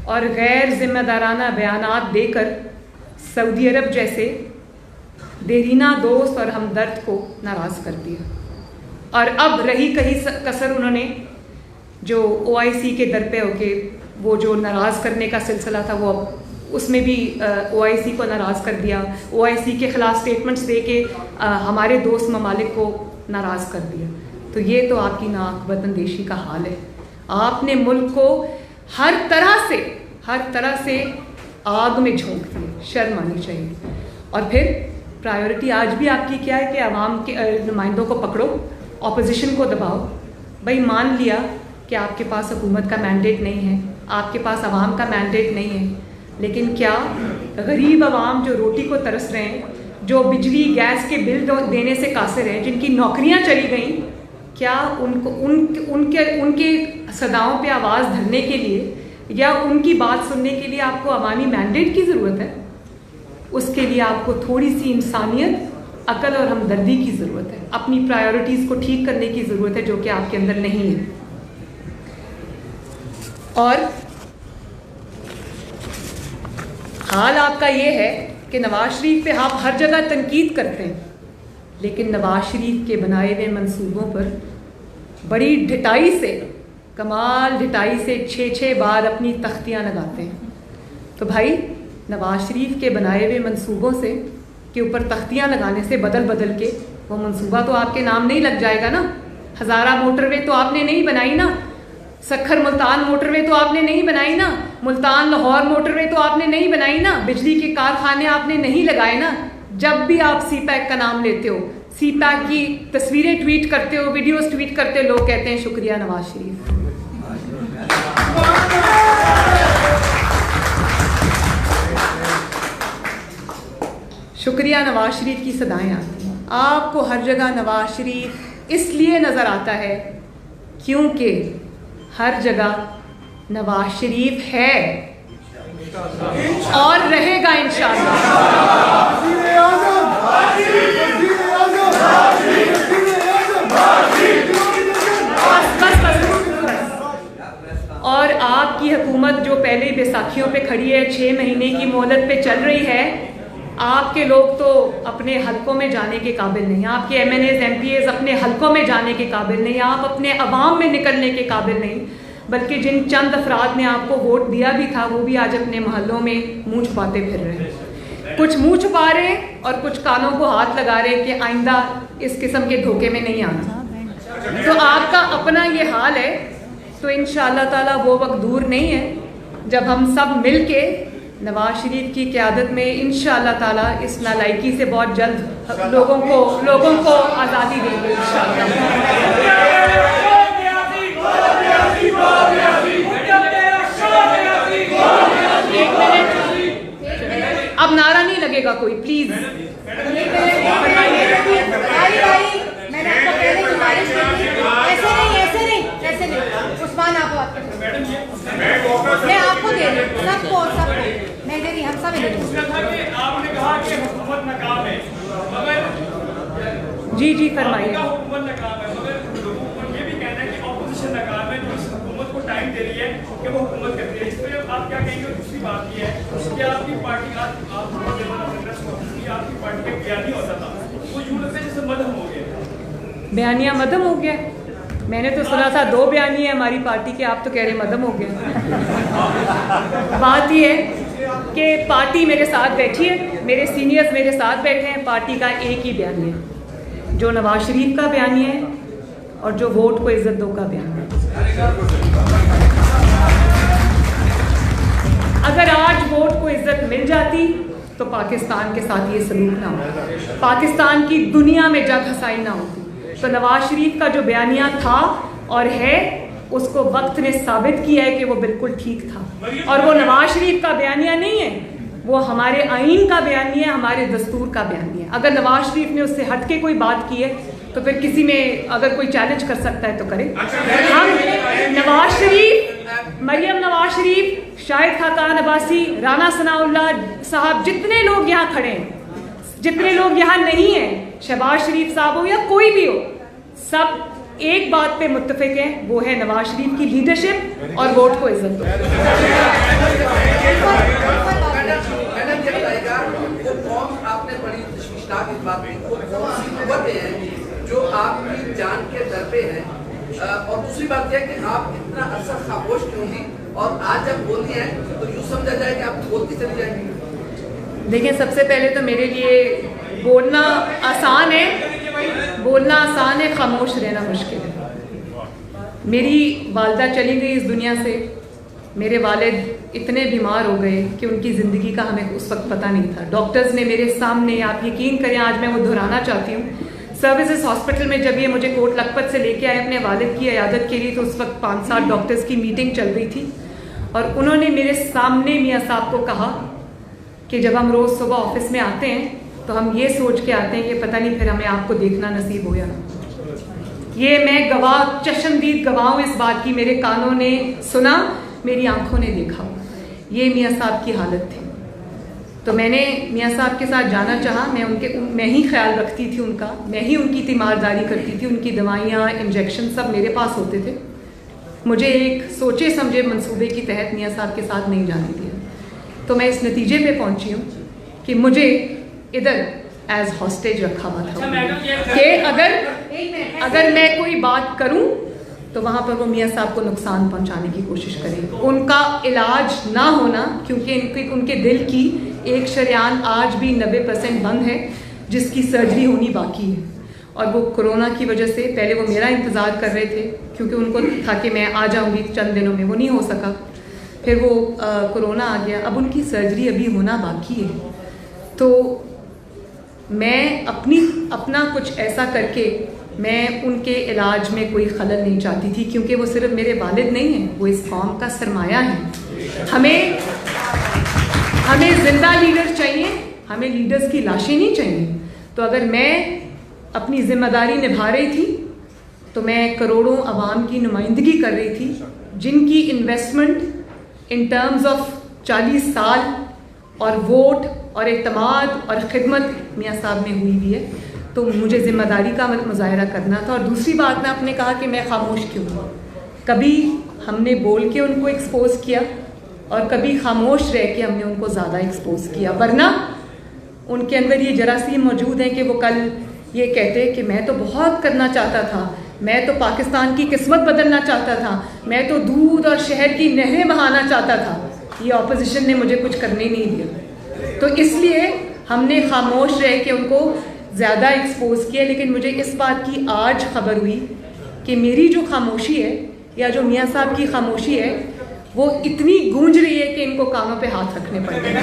Speaker 1: और गैर जिम्मेदाराना बयानात देकर सऊदी अरब जैसे देरीना दोस्त और हमदर्द को नाराज़ कर दिया। और अब रही कहीं कसर, उन्होंने जो OIC के दर पे होके वो जो नाराज़ करने का सिलसिला था, वो उसमें भी OIC को नाराज़ कर दिया, OIC के ख़िलाफ़ स्टेटमेंट्स दे के हमारे दोस्त ममालिक को नाराज़ कर दिया। तो ये तो आपकी नाक वतनदेशी का हाल है। आपने मुल्क को हर तरह से आग में झोंक दिया, शर्म आनी चाहिए। और फिर प्रायोरिटी आज भी आपकी क्या है कि आवाम के नुमाइंदों को पकड़ो, ऑपोजिशन को दबाओ। भाई मान लिया कि आपके पास हुकूमत का मैंडेट नहीं है, आपके पास आवाम का मैंडेट नहीं है, लेकिन क्या गरीब आवाम जो रोटी को तरस रहे हैं, जो बिजली गैस के बिल देने से कासिर हैं, जिनकी नौकरियां चली गई, क्या उनको उनके सदाओं पे आवाज़ धरने के लिए या उनकी बात सुनने के लिए आपको अवामी मैंडेट की ज़रूरत है? उसके लिए आपको थोड़ी सी इंसानियत, अकल और हमदर्दी की ज़रूरत है। अपनी प्रायोरिटीज़ को ठीक करने की ज़रूरत है, जो कि आपके अंदर नहीं है। और हाल आपका ये है कि नवाज शरीफ पे आप हर जगह तनकीद करते हैं, लेकिन नवाज शरीफ के बनाए हुए मंसूबों पर बड़ी ढिठाई से, कमाल ढिठाई से 6-6 बार अपनी तख्तियाँ लगाते हैं। तो भाई नवाज शरीफ के बनाए हुए मंसूबों से के ऊपर तख्तियाँ लगाने से बदल के वो मंसूबा तो आपके नाम नहीं लग जाएगा ना। हज़ारा मोटरवे तो आपने नहीं बनाई ना, सखर मुल्तान मोटरवे तो आपने नहीं बनाई ना, मुल्तान लाहौर मोटरवे तो आपने नहीं बनाई ना, बिजली के कारखाने आपने नहीं लगाए ना। जब भी आप CPAC का नाम लेते हो, CPAC की तस्वीरें ट्वीट करते हो, वीडियोस ट्वीट करते हो, लोग कहते हैं शुक्रिया नवाज शरीफ। शुक्रिया नवाज शरीफ की सदाएं आती हैं। आपको हर जगह नवाज शरीफ इसलिए नज़र आता है क्योंकि हर जगह नवाज शरीफ है और रहेगा इंशाअल्लाह। और आपकी हुकूमत जो पहले बैसाखियों पे खड़ी है, 6 महीने की मोहलत पे चल रही है, आपके लोग तो अपने हलकों में जाने के काबिल नहीं, आपके MNAs MPAs अपने हलकों में जाने के काबिल नहीं, आप अपने अवाम में निकलने के काबिल नहीं, बल्कि जिन चंद अफराद ने आपको वोट दिया भी था वो भी आज अपने मोहल्लों में मुंह छुपाते फिर रहे हैं। कुछ मुंह छुपा रहे और कुछ कानों को हाथ लगा रहे कि आइंदा इस किस्म के धोखे में नहीं आना। तो आपका अपना ये हाल है। तो इंशाअल्लाह ताला वो वक्त दूर नहीं है जब हम सब मिल के नवाज शरीफ की क़यादत में इंशाअल्लाह ताला इस नालायकी से बहुत जल्द लोगों को आज़ादी देंगे इंशाअल्लाह। एक मिनट, अब नारा नहीं लगेगा कोई, प्लीज।
Speaker 3: मैंने आपको पहले गुजारिश की थी, ऐसे नहीं उस्मान आप बात करें, मैं आपको दे रही हूँ, सबको मैं दे रही, हम सब दे रही।
Speaker 4: आपने कहा कि हुकूमत नाकाम है, मगर
Speaker 1: जी फरमाइए।
Speaker 4: हुकूमत नाकाम है, मगर लोगों को ये भी कहना है कि ऑपोजिशन नाकाम है जो इस हुकूमत को टाइम दे रही है कि वो हुकूमत करती है। इस पर आप क्या कहेंगे? दूसरी बात ये है कि आपकी पार्टी आपकी पार्टी का बयानी होता था, वो यूं लगता है जैसे मध्यम हो गया।
Speaker 1: बयानिया मदम हो गया? मैंने तो सुना था 2 बयानी है हमारी पार्टी के, आप तो कह रहे मदम हो गया। बात यह है कि पार्टी मेरे साथ बैठी है, मेरे सीनियर्स मेरे साथ बैठे हैं, पार्टी का एक ही बयानी है, जो नवाज शरीफ का बयानी है और जो वोट को इज्जत दो का बयान है। अगर आज वोट को इज्जत मिल जाती तो पाकिस्तान के साथ ये सलूक ना होता, पाकिस्तान की दुनिया में जग हसाई ना होती। तो नवाज शरीफ का जो बयानिया था और है, उसको वक्त ने साबित किया है कि वो बिल्कुल ठीक था। और वो नवाज शरीफ का बयानिया नहीं है, वो हमारे आईन का बयानिया है, हमारे दस्तूर का बयानिया है। अगर नवाज शरीफ ने उससे हट के कोई बात की है तो फिर किसी में अगर कोई चैलेंज कर सकता है तो करे। हम नवाज शरीफ, मरियम नवाज शरीफ, शाहिद खाकान अब्बासी, राना सनाउल्लाह साहब, जितने लोग यहाँ खड़े हैं, जितने लोग यहाँ नहीं हैं, शहबाज शरीफ साहब हो या कोई भी हो, सब एक बात पे मुत्तफिक हैं, वो है नवाज शरीफ की लीडरशिप और वोट को इज्जत दो।
Speaker 5: आपने बड़ी तशवीशनाक इस बात में जो आपकी जान के दर पे है, और दूसरी बात यह कि आप इतना अरसा खामोश क्यों थी, और आज जब बोलती हैं तो यूँ समझा जाए कि आप बोलती चली जाएंगी।
Speaker 1: देखिए, सबसे पहले तो मेरे लिए बोलना आसान है, खामोश रहना मुश्किल है। मेरी वालिदा चली गई इस दुनिया से, मेरे वालिद इतने बीमार हो गए कि उनकी ज़िंदगी का हमें उस वक्त पता नहीं था। डॉक्टर्स ने मेरे सामने, आप यकीन करें, आज मैं वो दोहराना चाहती हूँ, सर्विसेज हॉस्पिटल में जब ये मुझे कोट लखपत से लेके आए अपने वालिद की इयादत के लिए, तो उस वक्त 5-7 डॉक्टर्स की मीटिंग चल रही थी और उन्होंने मेरे सामने मियाँ साहब को कहा कि जब हम रोज़ सुबह ऑफिस में आते हैं तो हम ये सोच के आते हैं कि पता नहीं फिर हमें आपको देखना नसीब हो या ना। ये मैं गवाह, चश्मदीद गवाह हूँ इस बात की, मेरे कानों ने सुना, मेरी आंखों ने देखा। ये मियाँ साहब की हालत थी। तो मैंने मियाँ साहब के साथ जाना चाहा। मैं ही ख्याल रखती थी उनका, मैं ही उनकी तीमारदारी करती थी, उनकी दवाइयाँ, इंजेक्शन सब मेरे पास होते थे। मुझे एक सोचे समझे मंसूबे की तहत मियाँ साहब के साथ नहीं जाने दिया। तो मैं इस नतीजे पे पहुंची हूँ कि मुझे इधर एज हॉस्टेज रखा हुआ था कि अगर मैं कोई बात करूं तो वहाँ पर वो मियाँ साहब को नुकसान पहुँचाने की कोशिश करें। उनका इलाज ना होना, क्योंकि उनके दिल की एक शरियान आज भी 90% बंद है, जिसकी सर्जरी होनी बाकी है। और वो कोरोना की वजह से, पहले वो मेरा इंतज़ार कर रहे थे क्योंकि उनको था कि मैं आ जाऊँगी चंद दिनों में, वो नहीं हो सका। फिर वो कोरोना आ गया, अब उनकी सर्जरी अभी होना बाकी है। तो मैं अपना कुछ ऐसा करके मैं उनके इलाज में कोई खलल नहीं चाहती थी, क्योंकि वो सिर्फ मेरे वालिद नहीं हैं, वो इस कौम का सरमाया है। हमें जिंदा लीडर चाहिए, हमें लीडर्स की लाशें नहीं चाहिए। तो अगर मैं अपनी जिम्मेदारी निभा रही थी तो मैं करोड़ों अवाम की नुमाइंदगी कर रही थी, जिनकी इन्वेस्टमेंट इन टर्म्स ऑफ 40 साल और वोट और एतमाद और खिदमत मियाँ साहब में हुई भी है। तो मुझे ज़िम्मेदारी का मुजाहरा करना था। और दूसरी बात में आपने कहा कि मैं खामोश क्यों हूँ। कभी हमने बोल के उनको एक्सपोज किया और कभी खामोश रह के हमने उनको ज़्यादा एक्सपोज किया, वरना उनके अंदर ये जरासीम मौजूद हैं कि वो कल ये कहते कि मैं तो बहुत करना चाहता था, मैं तो पाकिस्तान की किस्मत बदलना चाहता था, मैं तो दूध और शहद की नहरें बहाना चाहता था, ये ऑपोजिशन ने मुझे कुछ करने नहीं दिया। तो इसलिए हमने खामोश रह के उनको ज़्यादा एक्सपोज किया। लेकिन मुझे इस बात की आज खबर हुई कि मेरी जो खामोशी है या जो मियाँ साहब की खामोशी है वो इतनी गूंज रही है कि इनको कानों पे हाथ रखने पड़ते हैं।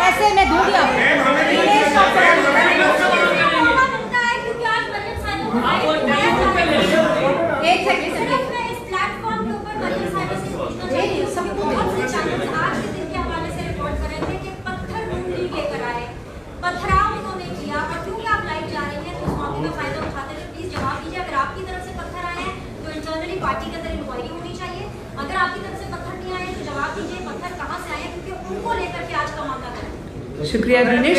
Speaker 3: ऐसे मैं दूंगी आपको। एक सेकंड
Speaker 6: इस प्लेटफॉर्म के ऊपर मरियम साहिबा से पूछना चाहिए। बहुत से चैनल्स आज के दिन के हवाले से रिपोर्ट कर रहे थे कि पत्थर ढूंढी लेकर आए, पथराव उन्होंने किया, और क्योंकि आप लाइव जा रही हैं तो उस मौके का फायदा उठाते हुए प्लीज जवाब दीजिए। अगर आपकी तरफ से पत्थर आए हैं तो इंटरनली पार्टी के अंदर इंक्वायरी होनी चाहिए। अगर आपकी तरफ से पत्थर नहीं आए तो जवाब दीजिए पत्थर कहाँ से आए, क्योंकि उनको लेकर के आज का मामला है।
Speaker 1: शुक्रिया बीनिश,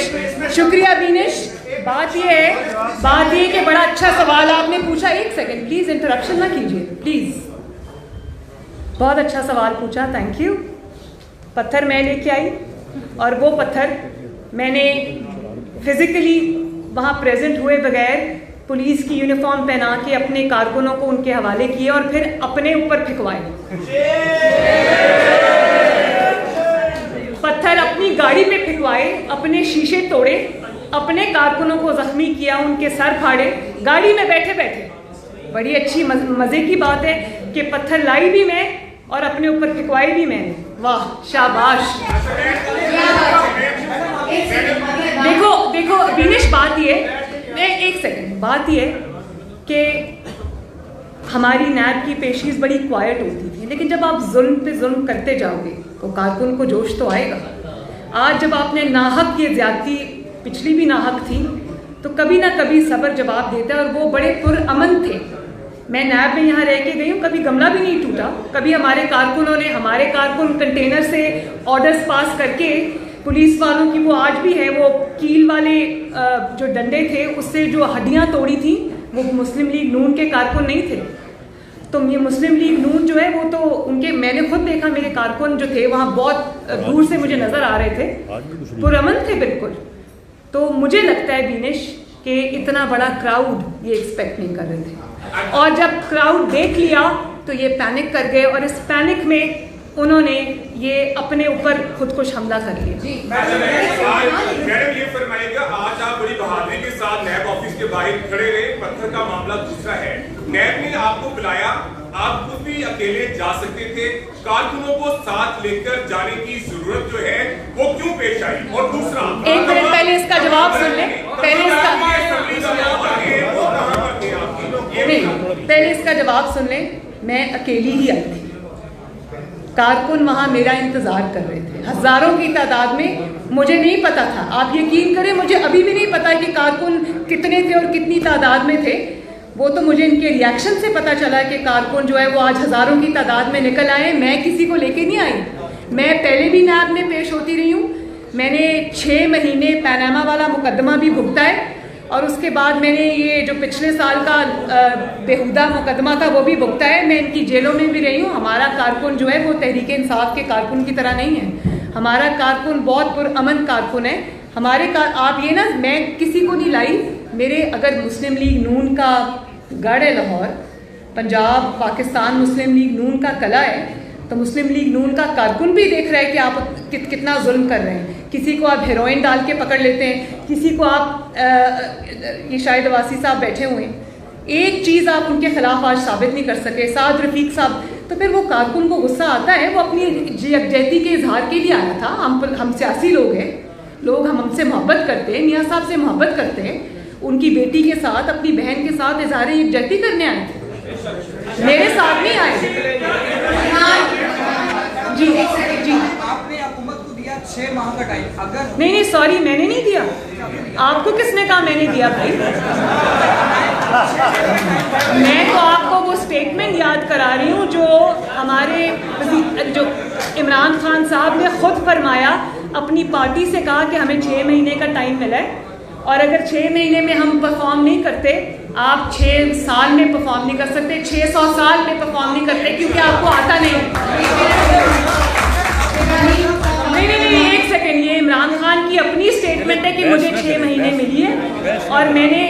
Speaker 1: शुक्रिया बीनिश। बात ये है कि बड़ा अच्छा सवाल आपने पूछा। एक सेकंड प्लीज, इंटरप्शन ना कीजिए प्लीज। बहुत अच्छा सवाल पूछा, थैंक यू। पत्थर मैं लेके आई और वो पत्थर मैंने फिजिकली वहाँ प्रेजेंट हुए बगैर पुलिस की यूनिफॉर्म पहना के अपने कारकुनों को उनके हवाले किए और फिर अपने ऊपर फिकवाए। पत्थर अपनी गाड़ी पे फिकवाए, अपने शीशे तोड़े, अपने कारकुनों को जख्मी किया, उनके सर फाड़े गाड़ी में बैठे बैठे। बड़ी अच्छी मजे की बात है कि पत्थर लाई भी मैं और अपने ऊपर फिकवाई भी मैंने। वाह, शाबाश। देखो देखो बीनिश, बात ये, एक सेकंड, बात ये कि हमारी नैब की पेशीज बड़ी क्वाइट होती थी, लेकिन जब आप जुल्म पे जुल्म करते जाओगे तो कारकुन को जोश तो आएगा। आज जब आपने नाहक ये ज्यादती, पिछली भी नाहक थी, तो कभी ना कभी सब्र जवाब देता है, और वो बड़े पुरअमन थे। मैं नैब में यहाँ रह के गई हूँ, कभी गमला भी नहीं टूटा। कभी हमारे कारकुन कंटेनर से ऑर्डर्स पास करके पुलिस वालों की, वो आज भी है, वो कील वाले जो डंडे थे उससे जो हड्डियाँ तोड़ी थी, वो मुस्लिम लीग नून के कारकुन नहीं थे। तो ये मुस्लिम लीग नून जो है वो तो उनके, मैंने खुद देखा, मेरे कारकुन जो थे वहाँ बहुत दूर से मुझे नजर आ रहे थे, पुरअमन थे बिल्कुल। तो मुझे लगता है बीनिश कि इतना बड़ा क्राउड ये एक्सपेक्ट नहीं कर रहे थे, और जब क्राउड देख लिया तो ये पैनिक कर गए, और इस पैनिक में उन्होंने ये अपने ऊपर खुद कुछ हमला कर लिया।
Speaker 7: मैडम ये फरमाइएगा, आज आप बड़ी बहादुरी के साथ नैब ऑफिस के बाहर खड़े रहे, पत्थर का मामला दूसरा है, नैब ने आपको बुलाया, आप खुद भी अकेले जा सकते थे, कारकुनों को साथ लेकर जाने की जरूरत जो है वो क्यों पेश आई? और दूसरा,
Speaker 1: एक मिनट पहले इसका जवाब सुन ले, पहले इसका जवाब सुन ले। मैं अकेली ही आई थी, कारकुन वहाँ मेरा इंतजार कर रहे थे हजारों की तादाद में। मुझे नहीं पता था, आप यकीन करें मुझे अभी भी नहीं पता कि कारकुन कितने थे और कितनी तादाद में थे। वो तो मुझे इनके रिएक्शन से पता चला कि कारकुन जो है वो आज हजारों की तादाद में निकल आए। मैं किसी को लेके नहीं आई, मैं पहले भी नैब में पेश होती रही हूँ। मैंने 6 महीने पैनामा वाला मुकदमा भी भुगता है, और उसके बाद मैंने ये जो पिछले साल का बेहुदा मुकदमा था वो भी भुगता है। मैं इनकी जेलों में भी रही हूँ। हमारा कारकुन जो है वो तहरीक इंसाफ के कारकुन की तरह नहीं है। हमारा कारकुन बहुत पुरअमन कारकुन है। हमारे आप ये ना, मैं किसी को नहीं लाई, मेरे अगर मुस्लिम लीग नून का गढ़ है लाहौर, पंजाब पाकिस्तान मुस्लिम लीग नून का कला है, तो मुस्लिम लीग नून का कारकुन भी देख रहा है कि आप कितना जुल्म कर रहे हैं। किसी को आप हेरोइन डाल के पकड़ लेते हैं, किसी को आप ये शाहिद अवासी साहब बैठे हुए हैं, एक चीज़ आप उनके खिलाफ आज साबित नहीं कर सके, साद रफीक साहब। तो फिर वो कारकुन को गुस्सा आता है, वो अपनी यकजहती के इजहार के लिए आया था। हम सियासी लोग हैं, लोग हमसे मोहब्बत करते हैं, मियाँ साहब से मोहब्बत करते हैं, उनकी बेटी के साथ, अपनी बहन के साथ इजहार यकजहती करने आए थे, मेरे साथ नहीं आए। जी जी,
Speaker 8: आपने हुकूमत को दिया 6 माह का टाइम, अगर
Speaker 1: नहीं सॉरी, मैंने नहीं दिया। आपको किसने कहा मैंने दिया भाई? मैं तो आपको वो स्टेटमेंट याद करा रही हूँ जो हमारे जो इमरान खान साहब ने खुद फरमाया, अपनी पार्टी से कहा कि हमें 6 महीने का टाइम मिला है, और अगर 6 महीने में हम परफॉर्म नहीं करते, आप 6 साल में परफॉर्म नहीं कर सकते, 600 साल में परफॉर्म नहीं करते, क्योंकि आपको आता नहीं। नहीं, एक सेकंड, ये इमरान खान की अपनी स्टेटमेंट है कि मुझे 6 महीने मिली है और मैंने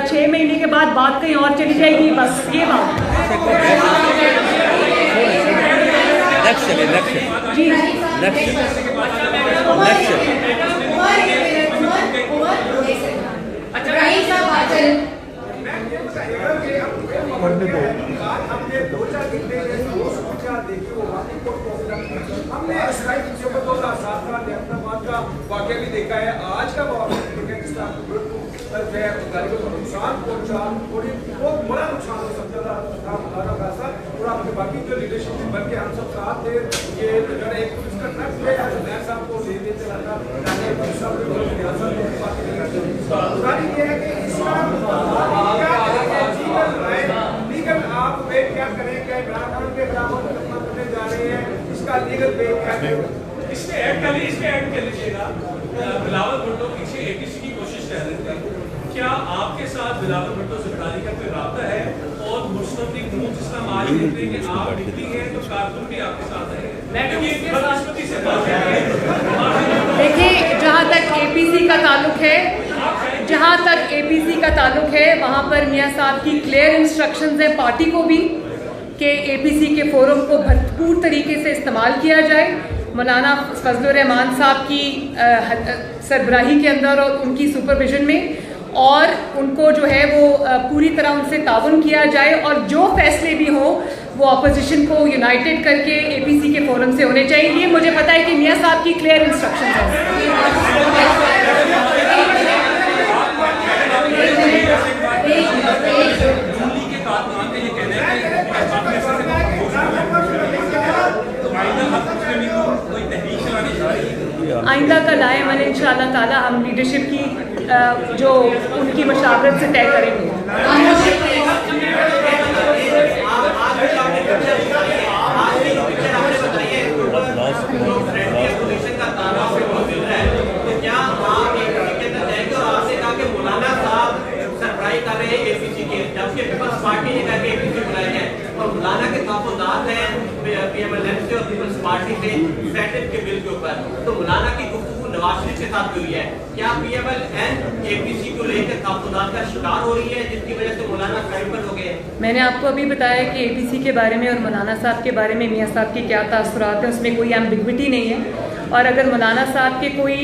Speaker 1: 6 महीने के बाद बात कहीं और चली जाएगी, बस ये बात।
Speaker 2: नेक्स्ट चलिए, नेक्स्ट
Speaker 1: जी
Speaker 9: हमने 2-4 घंटे देखी हमने 2007 का नेत्राबाद का वाकया भी देखा है, आज का वाकया जिस तरह गाड़ी को नुकसान पहुंचा और बहुत बड़ा नुकसान हो सकता था और आपके बाकी जो लीडरशिप बन के हम सब साथ थे, ये अगर एक पुलिस का ट्रक है नया साहब को ले चला था ये है कि इसका लीगल आप वे क्या करें, क्या इमरान खान के खिलाफ मुकदमा करने जा रहे हैं, इसका लीगल वे क्या है?
Speaker 4: इसमें ऐड कर लीजिएगा। बिलावल भुट्टो पीछे एपीसी की कोशिश कर रहे थे, क्या आपके साथ बिलावल भुट्टो ज़रदारी का कोई राब्ता है? और मुस्लिम लीग नून जिसमें आज देखते हैं कि आप निकली हैं तो कारकुन भी आपके साथ है।
Speaker 1: देखिए, जहाँ तक एपीसी का ताल्लुक है वहाँ पर मियाँ साहब की क्लियर इंस्ट्रक्शंस हैं पार्टी को भी कि एपीसी के फोरम को भरपूर तरीके से इस्तेमाल किया जाए। मौलाना फजलुर रहमान साहब की सरबराही के अंदर और उनकी सुपरविजन में, और उनको जो है वो पूरी तरह उनसे ताउन किया जाए, और जो फैसले भी हों वो अपोजिशन को यूनाइटेड करके एपीसी के फोरम से होने चाहिए। ये मुझे पता है कि मियाँ साहब की क्लियर इंस्ट्रक्शन है। आइंदा का लाए मन इंशाअल्लाह ताला हम लीडरशिप की जो उनकी मशावरत से तय करेंगे।
Speaker 10: पार्टी ने करके एपीसी बुलाई है और मौलाना के ताबूदात हैं पीएमएलएन से और पीपल्स पार्टी से सेटअप के बिल के ऊपर, तो मौलाना की गुफ्तगू नवाज शरीफ के साथ हुई है। क्या पीएमएलएन एपीसी को लेकर ताबूदात का शिकार हो रही है जिसकी वजह से मौलाना ट्राइबल हो गए?
Speaker 1: मैंने आपको अभी बताया कि एपीसी के बारे में और मौलाना साहब के बारे में मियाँ साहब के क्या तासुरात हैं, उसमें कोई एम्बिग्विटी नहीं है। और अगर मौलाना साहब के कोई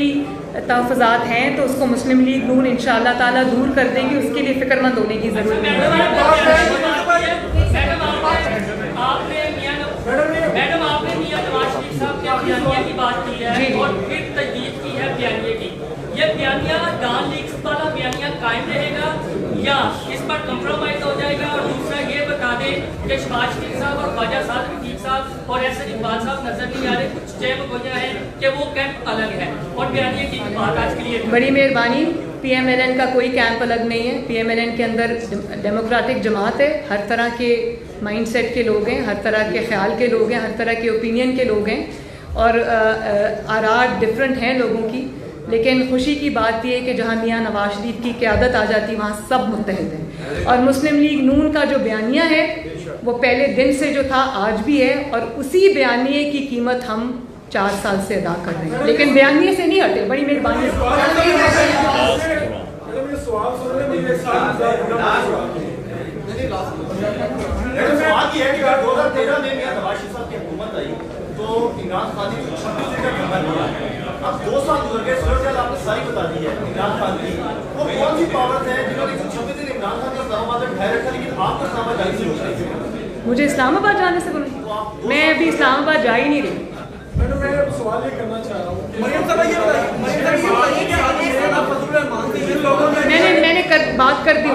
Speaker 1: तहफ़्फ़ुज़ात हैं तो उसको मुस्लिम लीग नून इंशाअल्लाह ताला दूर कर देगी, उसके लिए फिक्रमंद होने की ज़रूरत नहीं है।
Speaker 4: मैडम आपने मियां नवाज शरीफ साहब के बयानिया की बात की है और फिर तजदीद की है बयानिया की। ये बयानिया दान लीक्स वाला बयानिया कायम रहेगा या इस पर कम्प्रोमाइज हो जाएगा? और दूसरा ये बता दें कि शहबाज शरीफ साहब और ख्वाजा साहब रफीक साहब और एहसन इकबाल साहब नजर नहीं आ रहे, कुछ जय वजह है कि वो कैंप अलग है और बयानिया की बात आज के लिए।
Speaker 1: बड़ी मेहरबानी, पीएमएलएन का कोई कैंप अलग नहीं है। पीएमएलएन के अंदर डेमोक्रेटिक जमात है, हर तरह के माइंडसेट के लोग हैं, हर तरह के ख्याल के लोग हैं, हर तरह के ओपिनियन के लोग हैं और आरात डिफरेंट हैं लोगों की। लेकिन खुशी की बात यह है कि जहाँ मियाँ नवाज शरीफ की क़यादत आ जाती वहाँ सब मुत्तहिद हैं। और मुस्लिम लीग नून का जो बयानिया है वो पहले दिन से जो था आज भी है, और उसी बयानिए की कीमत हम 4 साल से अदा कर रहे हैं, लेकिन बयानिए से नहीं हटे। बड़ी मेहरबानी।
Speaker 11: तो इमरान खान ने 26 दिन का कमर लिया, अब 2 साल गुजर गए, सूरत आपने सारी बता दी है इमरान खान की। वो कौन सी पावर्स है जिन्होंने 26 दिन इमरान खान का इस्लामाबाद में ठहर रखा, लेकिन आपको इस्लामाबाद जाने से रोक रही?
Speaker 1: मुझे इस्लामाबाद जाने से बोले? मैं अभी इस्लामाबाद जा ही नहीं रही।
Speaker 9: मैडम मैं सवाल ये करना चाह रहा हूँ,
Speaker 1: मैंने बात कर दी।